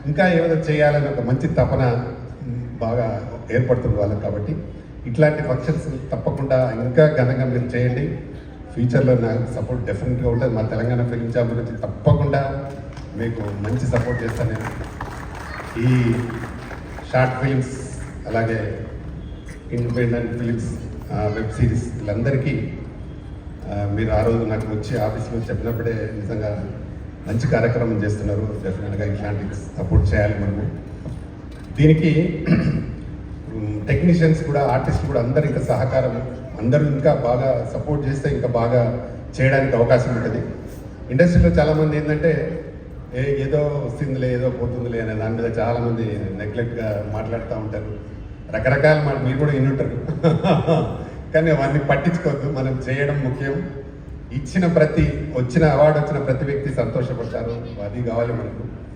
ఇంకా ఏమైనా చేయాలని ఒక మంచి తపన బాగా ఏర్పడుతుంది వాళ్ళకి. కాబట్టి ఇట్లాంటి ఫంక్షన్స్ తప్పకుండా ఇంకా ఘనంగా మీరు చేయండి. ఫ్యూచర్లో నాకు సపోర్ట్ డెఫినెట్గా ఉంటుంది. మా తెలంగాణ ఫిలిం ఛాంబర్ గురించి తప్పకుండా మీకు మంచి సపోర్ట్ చేస్తాను నేను. ఈ షార్ట్ ఫిలిమ్స్ అలాగే ఇండిపెండెంట్ ఫిలిమ్స్ వెబ్ సిరీస్ వీళ్ళందరికీ మీరు ఆ రోజు నాకు వచ్చి ఆఫీస్లో చెప్పినప్పుడే నిజంగా మంచి కార్యక్రమం చేస్తున్నారు. డెఫినెట్గా ఇట్లాంటి సపోర్ట్ చేయాలి మనము. దీనికి టెక్నీషియన్స్ కూడా ఆర్టిస్టులు కూడా అందరు ఇంకా సహకారం అందరూ ఇంకా బాగా సపోర్ట్ చేస్తే ఇంకా బాగా చేయడానికి అవకాశం ఉంటుంది. ఇండస్ట్రీలో చాలామంది ఏంటంటే ఏదో వస్తుందిలే ఏదో పోతుందిలే అనే దాని మీద చాలామంది నెగ్లెక్ట్గా మాట్లాడుతూ ఉంటారు. రకరకాల మాట మీరు కూడా వినుంటారు. కానీ అవన్నీ పట్టించుకోవద్దు. మనం చేయడం ముఖ్యం. వచ్చిన అవార్డు వచ్చిన ప్రతి వ్యక్తి సంతోషపడతారు. అది కావాలి మనకు.